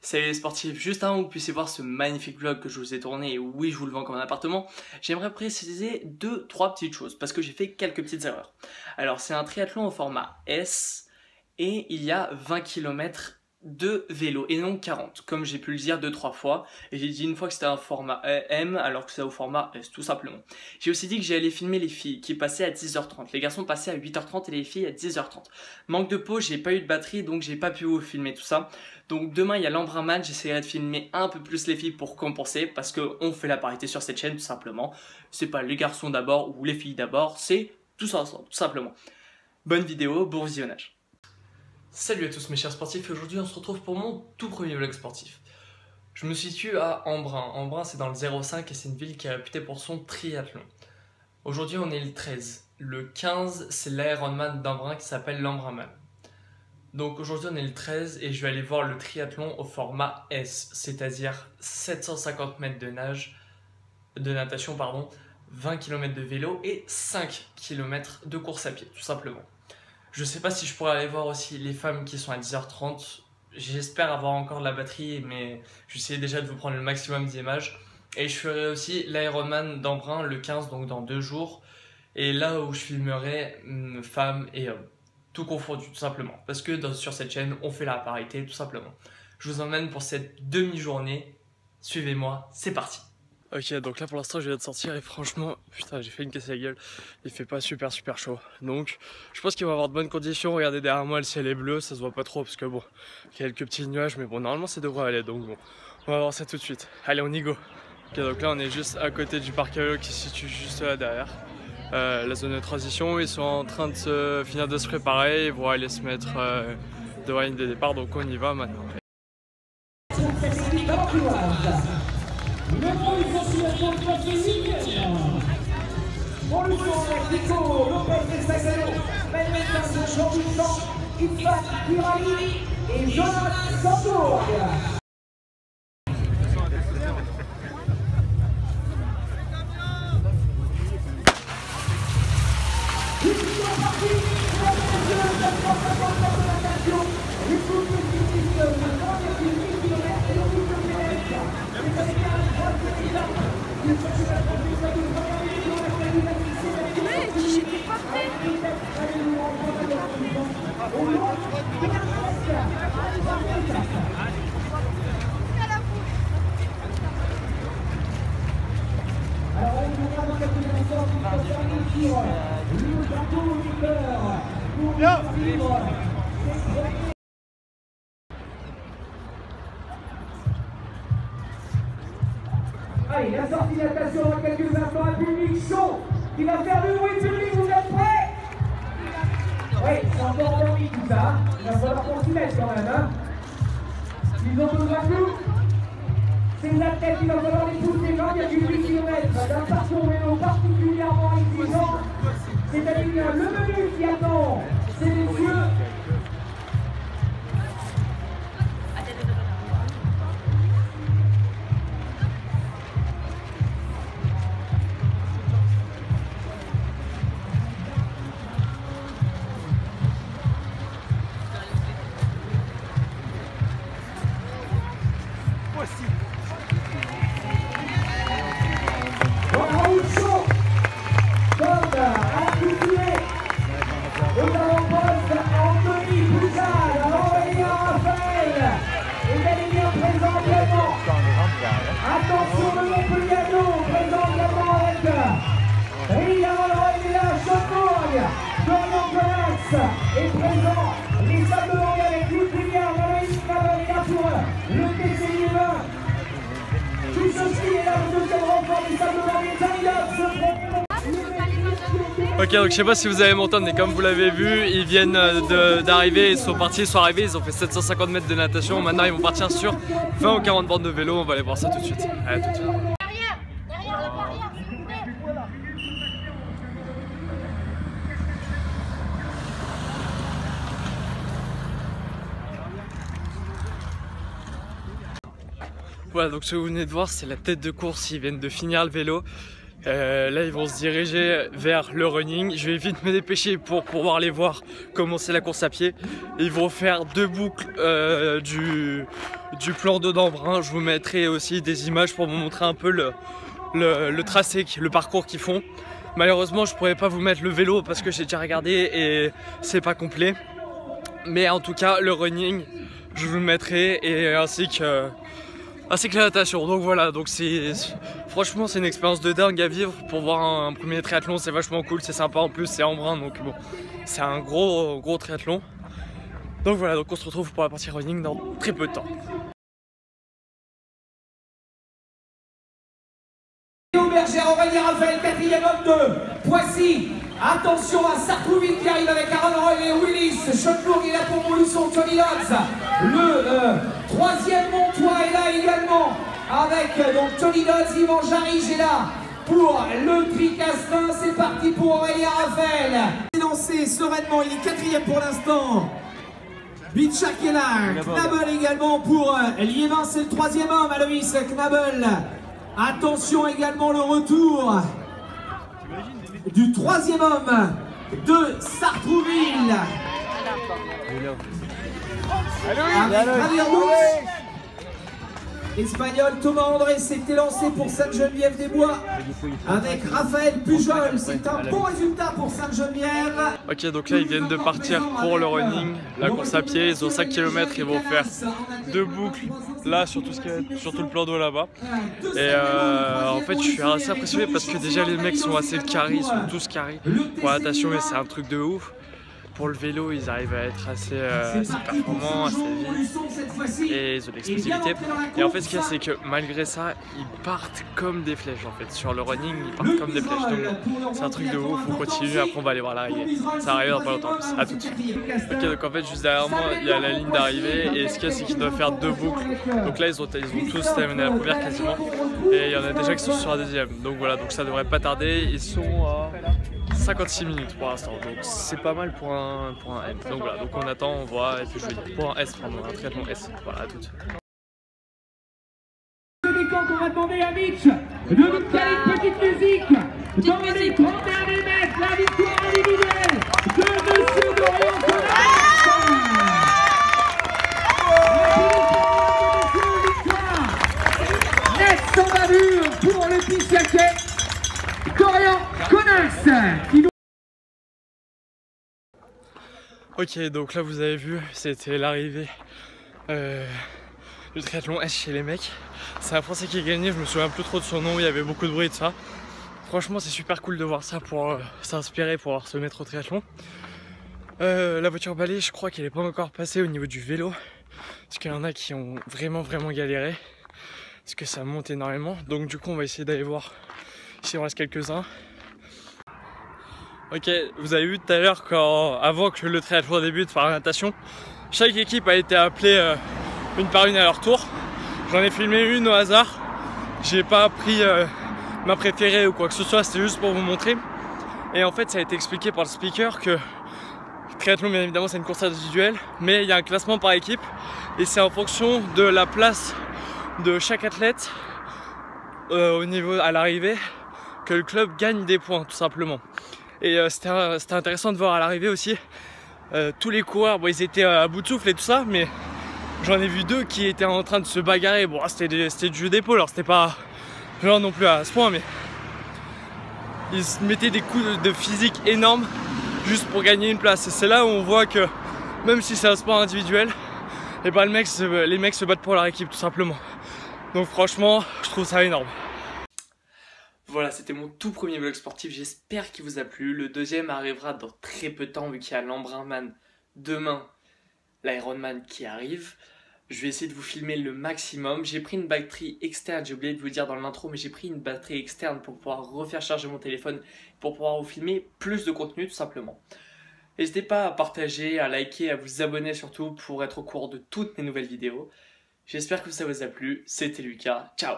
Salut les sportifs, juste avant que vous puissiez voir ce magnifique vlog que je vous ai tourné, et oui je vous le vends comme un appartement, j'aimerais préciser 2-3 petites choses parce que j'ai fait quelques petites erreurs. Alors c'est un triathlon au format S et il y a 20 km de vélo et non 40 comme j'ai pu le dire 2-3 fois, et j'ai dit une fois que c'était un format M alors que c'est au format S tout simplement. J'ai aussi dit que j'allais filmer les filles qui passaient à 10h30, les garçons passaient à 8h30 et les filles à 10h30. Manque de peau, j'ai pas eu de batterie donc j'ai pas pu vous filmer tout ça. Donc demain il y a l'Embrunman, j'essaierai de filmer un peu plus les filles pour compenser parce qu'on fait la parité sur cette chaîne tout simplement. C'est pas les garçons d'abord ou les filles d'abord, c'est tout ça ensemble, tout simplement. Bonne vidéo, bon visionnage. Salut à tous mes chers sportifs, et aujourd'hui on se retrouve pour mon tout premier vlog sportif. Je me situe à Embrun. Embrun c'est dans le 05 et c'est une ville qui est réputée pour son triathlon. Aujourd'hui on est le 13. Le 15 c'est l'Ironman d'Embrun qui s'appelle l'Embrunman. Donc aujourd'hui on est le 13 et je vais aller voir le triathlon au format S, c'est-à-dire 750 mètres de natation, 20 km de vélo et 5 km de course à pied, tout simplement. Je sais pas si je pourrais aller voir aussi les femmes qui sont à 10h30, j'espère avoir encore de la batterie, mais j'essaie déjà de vous prendre le maximum d'images. Et je ferai aussi l'Ironman d'Embrun le 15, donc dans 2 jours, et là où je filmerai femmes et hommes. Tout confondu, tout simplement. Parce que sur cette chaîne, on fait la parité, tout simplement. Je vous emmène pour cette demi-journée. Suivez-moi, c'est parti. Ok, donc là pour l'instant je viens de sortir et franchement, putain, j'ai fait une casse à la gueule. Il fait pas super chaud. Donc, je pense qu'il va y avoir de bonnes conditions. Regardez derrière moi, le ciel est bleu, ça se voit pas trop parce que bon, quelques petits nuages, mais bon, normalement ça devrait aller. Donc bon, on va voir ça tout de suite. Allez, on y go. Ok, donc là on est juste à côté du parc à vélo qui se situe juste là derrière. La zone de transition, ils sont en train de finir de se préparer, ils vont aller se mettre devant la ligne de départ, donc on y va maintenant. Allez, la sortie de natation dans quelques instants, un public chaud qui va faire du bruit. Public, vous êtes prêts? Oui, c'est encore endormi tout ça, il va falloir qu'on s'y mette quand même. Hein. Ils ont besoin de nous. Ces athlètes, il va falloir les pousser 20,8 km d'un parcours vélo particulièrement exigeant. C'est-à-dire le menu qui attend, c'est les yeux. Et présent, les sables de langue avec une prière, Valérie Cavalera pour le TCI 20. Tout ceci est là, le deuxième renfort des sables de langue. Ok, donc je sais pas si vous allez m'entendre, mais comme vous l'avez vu, ils viennent d'arriver, ils sont partis, ils sont arrivés, ils ont fait 750 mètres de natation. Maintenant ils vont partir sur 20 ou 40 bornes de vélo, on va aller voir ça tout de suite. Allez, tout de suite. Voilà, donc ce que vous venez de voir, c'est la tête de course, ils viennent de finir le vélo. Là ils vont se diriger vers le running. Je vais vite me dépêcher pour pouvoir les voir commencer la course à pied. Ils vont faire 2 boucles du plan d'eau d'Embrun. Je vous mettrai aussi des images pour vous montrer un peu le tracé, le parcours qu'ils font. Malheureusement je pourrais pas vous mettre le vélo parce que j'ai déjà regardé et c'est pas complet. Mais en tout cas le running je vous le mettrai et ainsi que la natation. Donc voilà, donc franchement c'est une expérience de dingue à vivre. Pour voir un premier triathlon c'est vachement cool, c'est sympa, en plus c'est Embrun donc bon c'est un gros triathlon. Donc voilà, donc on se retrouve pour la partie running dans très peu de temps. Bergère, Aurélie Raphaël, 4e homme de Poissy. Attention à Sartrouville qui arrive avec Aaron Roy et Willis. Schoenbourg est là pour Montluçon, Tony Dodds. Le 3e Montois est là également avec donc Tony Dodds. Yvan Jarige est là pour le Tricastin. C'est parti pour Aurélie Raphaël. Il est lancé sereinement, il est 4e pour l'instant. Bitchak est là. Knabel également pour Liévin, c'est le 3e homme. Aloïs Knabel. Attention également le retour du 3e homme de Sartrouville. Espagnol, Thomas André s'était lancé pour Sainte-Geneviève-des-Bois avec Raphaël Pujol. C'est un bon résultat pour Sainte-Geneviève. Ok, donc là ils viennent de partir pour le running, la course à pied. Ils ont 5 km, ils vont faire 2 boucles là sur tout le plan d'eau là-bas. Et en fait je suis assez impressionné parce que déjà les mecs sont assez carrés, ils sont tous carrés pour la natation et c'est un truc de ouf. Pour le vélo, ils arrivent à être assez performants, assez vite et ils ont de l'explosivité. Et en fait, ce qu'il y a, c'est que malgré ça, ils partent comme des flèches en fait. Sur le running, ils partent comme des flèches. Donc, c'est un truc de ouf. On continue, après, on va aller voir l'arrivée. Ça arrive dans pas longtemps en plus. À tout de suite. Ok, donc en fait, juste derrière moi, il y a la ligne d'arrivée. Et ce qu'il y a, c'est qu'ils doivent faire 2 boucles. Donc là, ils ont tous terminé la première quasiment. Et il y en a déjà qui sont sur la deuxième. Donc voilà, donc ça devrait pas tarder. Ils sont à 56 minutes pour l'instant, donc c'est pas mal pour un M. Donc voilà, donc on attend, on voit, et puis je vais dire pour un S, pardon, un triathlon S. Voilà, à tout de suite. Le décompte, on va demander à Mitch de nous caler une petite musique dans les 30 derniers mètres, la victoire individuelle de Monsieur Dorian Connasse. Net sans bavure pour le Pichiaquet, Dorian Connasse. Ok, donc là vous avez vu, c'était l'arrivée du triathlon S chez les mecs. C'est un Français qui a gagné, je me souviens plus trop de son nom, il y avait beaucoup de bruit de ça. Franchement c'est super cool de voir ça pour s'inspirer, pour se mettre au triathlon. La voiture balai, je crois qu'elle n'est pas encore passée au niveau du vélo. Parce qu'il y en a qui ont vraiment galéré. Parce que ça monte énormément. Donc du coup on va essayer d'aller voir s'il en reste quelques-uns. Ok, vous avez vu tout à l'heure avant que le triathlon débute par la natation, chaque équipe a été appelée une par une à leur tour. J'en ai filmé une au hasard. J'ai pas pris ma préférée ou quoi que ce soit, c'était juste pour vous montrer. Et en fait ça a été expliqué par le speaker que le triathlon bien évidemment c'est une course individuelle, mais il y a un classement par équipe et c'est en fonction de la place de chaque athlète au niveau à l'arrivée que le club gagne des points tout simplement. Et c'était intéressant de voir à l'arrivée aussi tous les coureurs, bon, ils étaient à bout de souffle et tout ça, mais j'en ai vu 2 qui étaient en train de se bagarrer. Bon, c'était du jeu d'épaule, alors c'était pas genre non plus à ce point, mais ils se mettaient des coups de physique énormes juste pour gagner une place. Et c'est là où on voit que même si c'est un sport individuel, et ben les mecs se battent pour leur équipe tout simplement. Donc franchement, je trouve ça énorme. Voilà, c'était mon tout premier vlog sportif, j'espère qu'il vous a plu. Le deuxième arrivera dans très peu de temps vu qu'il y a l'Embrunman demain, l'Ironman qui arrive. Je vais essayer de vous filmer le maximum. J'ai pris une batterie externe, j'ai oublié de vous le dire dans l'intro, mais j'ai pris une batterie externe pour pouvoir refaire charger mon téléphone, pour pouvoir vous filmer plus de contenu tout simplement. N'hésitez pas à partager, à liker, à vous abonner surtout pour être au courant de toutes mes nouvelles vidéos. J'espère que ça vous a plu, c'était Lucas, ciao!